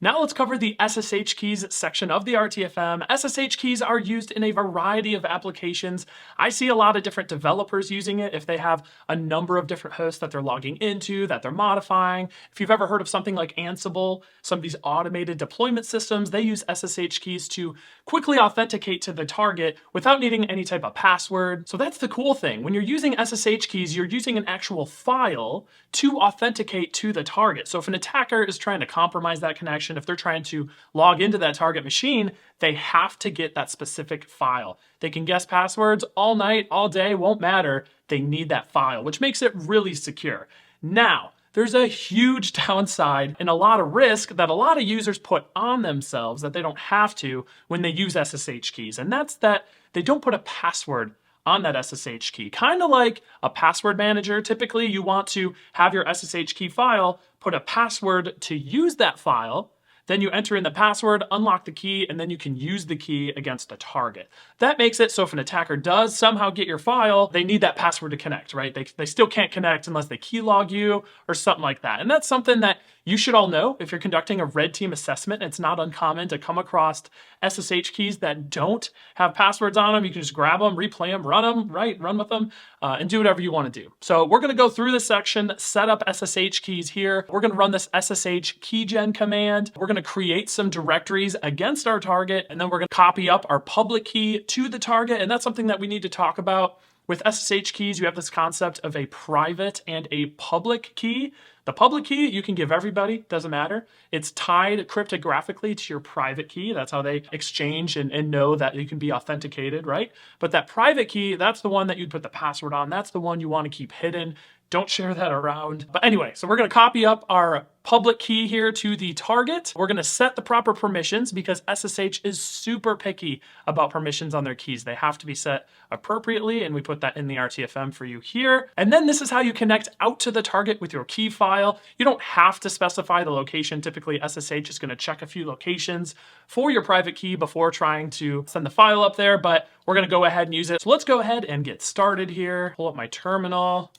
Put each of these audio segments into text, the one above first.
Now let's cover the SSH keys section of the RTFM. SSH keys are used in a variety of applications. I see a lot of different developers using it if they have a number of different hosts that they're logging into, that they're modifying. If you've ever heard of something like Ansible, some of these automated deployment systems, they use SSH keys to quickly authenticate to the target without needing any type of password. So that's the cool thing. When you're using SSH keys, you're using an actual file to authenticate to the target. So if an attacker is trying to compromise that connection, if they're trying to log into that target machine, they have to get that specific file. They can guess passwords all night, all day, won't matter. They need that file, which makes it really secure. Now, there's a huge downside and a lot of risk that a lot of users put on themselves that they don't have to when they use SSH keys, and that's that they don't put a password on that SSH key. Kind of like a password manager. Typically, you want to have your SSH key file, put a password to use that file, then you enter in the password, unlock the key, and then you can use the key against the target. That makes it so if an attacker does somehow get your file, they need that password to connect, right? They still can't connect unless they keylog you or something like that. And that's something that you should all know if you're conducting a red team assessment. It's not uncommon to come across SSH keys that don't have passwords on them. You can just grab them, replay them, run them, right? Run with them and do whatever you want to do. So we're going to go through this section, set up SSH keys here. We're going to run this SSH keygen command. We're going to create some directories against our target, and then we're going to copy up our public key to the target. And that's something that we need to talk about. With SSH keys, you have this concept of a private and a public key. The public key you can give everybody, doesn't matter. It's tied cryptographically to your private key. That's how they exchange and know that you can be authenticated, right? But that private key, that's the one that you'd put the password on. That's the one you want to keep hidden. Don't share that around. But anyway, so we're going to copy up our public key here to the target. We're going to set the proper permissions because SSH is super picky about permissions on their keys. They have to be set appropriately, and we put that in the RTFM for you here. And then this is how you connect out to the target with your key file. You don't have to specify the location. Typically, SSH is going to check a few locations for your private key before trying to send the file up there, but we're going to go ahead and use it. So let's go ahead and get started here. Pull up my terminal.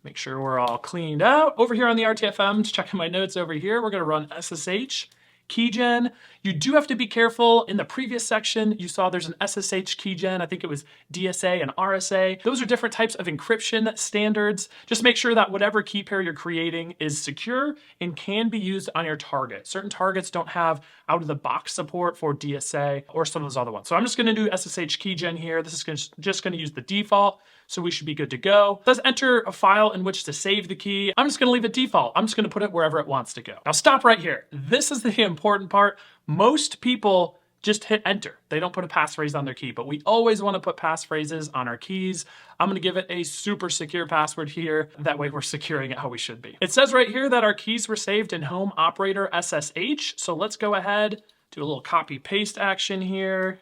Make sure we're all cleaned out. Over here on the RTFM, just checking my notes over here, we're gonna run SSH keygen. You do have to be careful. In the previous section, you saw there's an SSH keygen. I think it was DSA and RSA. Those are different types of encryption standards. Just make sure that whatever key pair you're creating is secure and can be used on your target. Certain targets don't have out-of-the-box support for DSA or some of those other ones. So I'm just gonna do SSH keygen here. This is just gonna use the default, so we should be good to go. It says enter a file in which to save the key. I'm just gonna leave it default. I'm just gonna put it wherever it wants to go. Now stop right here. This is the important part. Most people just hit enter. They don't put a passphrase on their key, but we always want to put passphrases on our keys. I'm going to give it a super secure password here. That way we're securing it how we should be. It says right here that our keys were saved in home operator SSH. So let's go ahead, do a little copy paste action here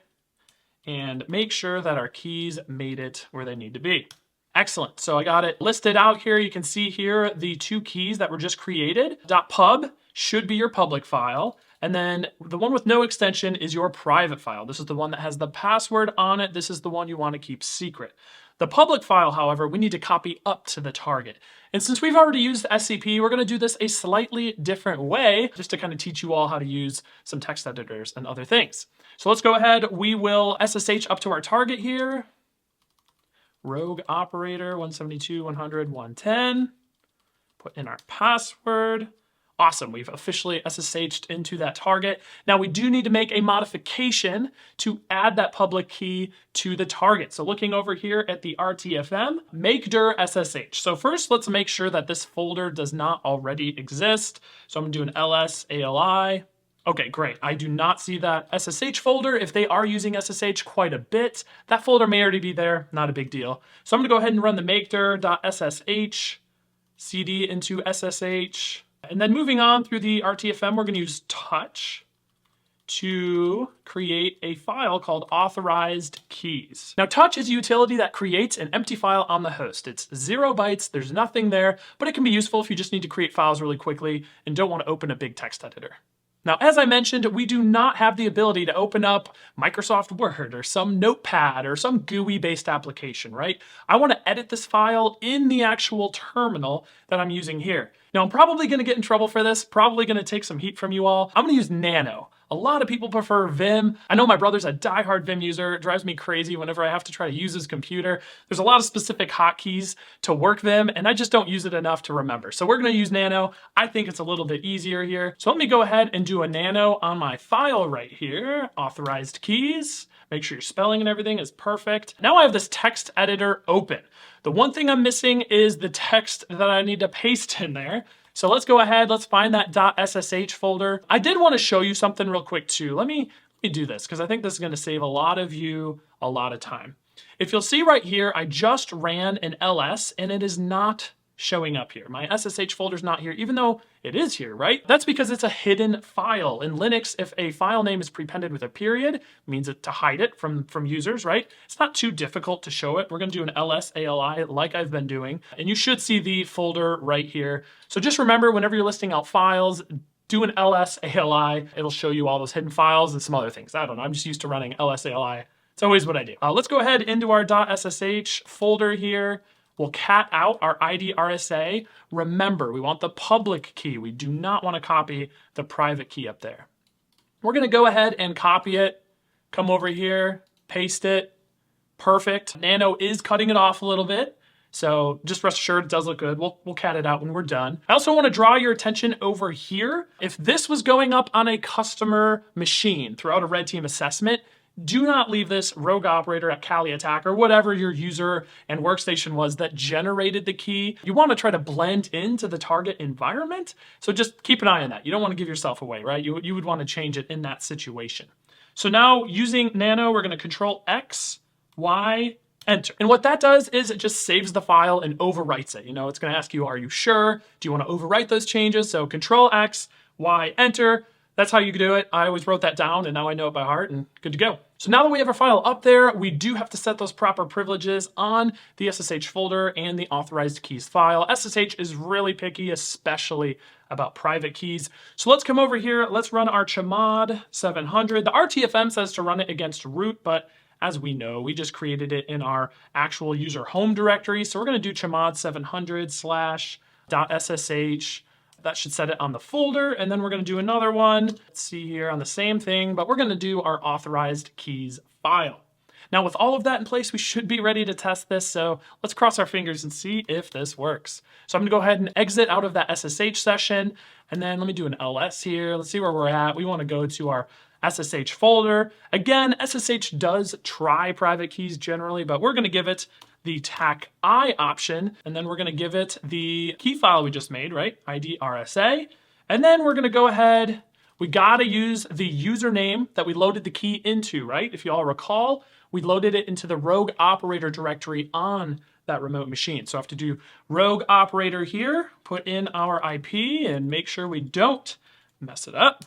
and make sure that our keys made it where they need to be. Excellent. So I got it listed out here. You can see here the two keys that were just created. .pub should be your public file. And then the one with no extension is your private file. This is the one that has the password on it. This is the one you want to keep secret. The public file, however, we need to copy up to the target. And since we've already used SCP, we're going to do this a slightly different way, just to kind of teach you all how to use some text editors and other things. So let's go ahead. We will SSH up to our target here. Rogue operator 172.100.110. Put in our password. Awesome, we've officially SSH'd into that target. Now we do need to make a modification to add that public key to the target. So looking over here at the RTFM, make dir SSH. So first let's make sure that this folder does not already exist. So I'm gonna do an ls ali. Okay, great. I do not see that SSH folder. If they are using SSH quite a bit, that folder may already be there, not a big deal. So I'm gonna go ahead and run the makedir.ssh, cd into SSH, and then moving on through the RTFM, we're gonna use touch to create a file called authorized keys. Now touch is a utility that creates an empty file on the host. It's 0 bytes, there's nothing there, but it can be useful if you just need to create files really quickly and don't want to open a big text editor. Now, as I mentioned, we do not have the ability to open up Microsoft Word or some notepad or some GUI-based application, right? I want to edit this file in the actual terminal that I'm using here. Now, I'm probably going to get in trouble for this, probably going to take some heat from you all. I'm going to use Nano. A lot of people prefer Vim. I know my brother's a diehard Vim user. It drives me crazy whenever I have to try to use his computer. There's a lot of specific hotkeys to work Vim, and I just don't use it enough to remember. So we're going to use Nano. I think it's a little bit easier here. So let me go ahead and do a Nano on my file right here. Authorized keys. Make sure your spelling and everything is perfect. Now I have this text editor open. The one thing I'm missing is the text that I need to paste in there. So let's go ahead, let's find that .ssh folder. I did want to show you something real quick too. Let me do this because I think this is going to save a lot of you a lot of time. If you'll see right here, I just ran an ls and it is not showing up here. My SSH folder's not here, even though it is here, right? That's because it's a hidden file. In Linux, if a file name is prepended with a period, it means to hide it from users, right? It's not too difficult to show it. We're gonna do an ls ali like I've been doing, and you should see the folder right here. So just remember, whenever you're listing out files, do an ls ali. It'll show you all those hidden files and some other things. I don't know, I'm just used to running ls ali. It's always what I do. Let's go ahead into our .ssh folder here. We'll cat out our ID RSA. Remember, we want the public key. We do not want to copy the private key up there. We're going to go ahead and copy it, come over here, paste it. Perfect. Nano is cutting it off a little bit, so just rest assured it does look good. We'll cat it out when we're done. I also want to draw your attention over here. If this was going up on a customer machine throughout a red team assessment, do not leave this rogue operator at Kali attack or whatever your user and workstation was that generated the key. You want to try to blend into the target environment. So just keep an eye on that. You don't want to give yourself away, right? You would want to change it in that situation. So now using Nano, we're going to Control X, Y, Enter. And what that does is it just saves the file and overwrites it. You know, it's going to ask you, are you sure? Do you want to overwrite those changes? So Control X, Y, Enter. That's how you do it. I always wrote that down and now I know it by heart and good to go. So now that we have our file up there, we do have to set those proper privileges on the SSH folder and the authorized keys file. SSH is really picky, especially about private keys. So let's come over here. Let's run our chmod 700. The RTFM says to run it against root, but as we know, we just created it in our actual user home directory. So we're going to do chmod 700 /.ssh. That should set it on the folder, and then we're going to do another one. Let's see here on the same thing, but we're going to do our authorized keys file. Now with all of that in place, we should be ready to test this, so let's cross our fingers and see if this works. So I'm going to go ahead and exit out of that SSH session, and then let me do an ls here. Let's see where we're at. We want to go to our SSH folder. Again, SSH does try private keys generally, but we're going to give it the TAC I option, and then we're going to give it the key file we just made, right? ID RSA. And then we're going to go ahead, we got to use the username that we loaded the key into, right? If you all recall, we loaded it into the rogue operator directory on that remote machine. So I have to do rogue operator here, put in our IP, and make sure we don't mess it up.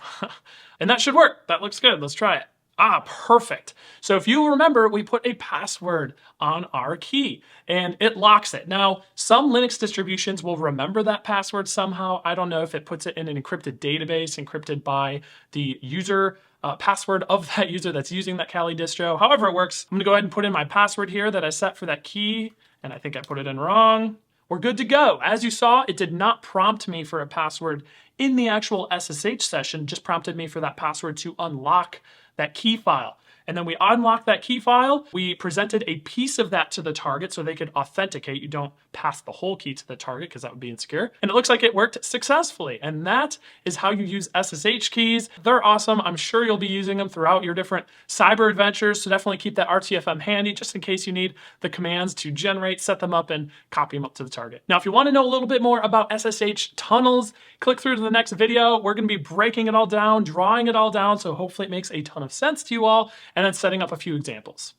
And that should work. That looks good. Let's try it. Ah, perfect. So if you remember, we put a password on our key and it locks it. Now, some Linux distributions will remember that password somehow. I don't know if it puts it in an encrypted database, encrypted by the user password of that user that's using that Kali distro. However it works, I'm gonna go ahead and put in my password here that I set for that key, and I think I put it in wrong. We're good to go. As you saw, it did not prompt me for a password in the actual SSH session, just prompted me for that password to unlock that key file. And then we unlocked that key file. We presented a piece of that to the target so they could authenticate. You don't pass the whole key to the target because that would be insecure. And it looks like it worked successfully. And that is how you use SSH keys. They're awesome. I'm sure you'll be using them throughout your different cyber adventures. So definitely keep that RTFM handy just in case you need the commands to generate, set them up, and copy them up to the target. Now, if you want to know a little bit more about SSH tunnels, click through to the next video. We're going to be breaking it all down, drawing it all down. So hopefully it makes a ton of sense to you all, and then setting up a few examples.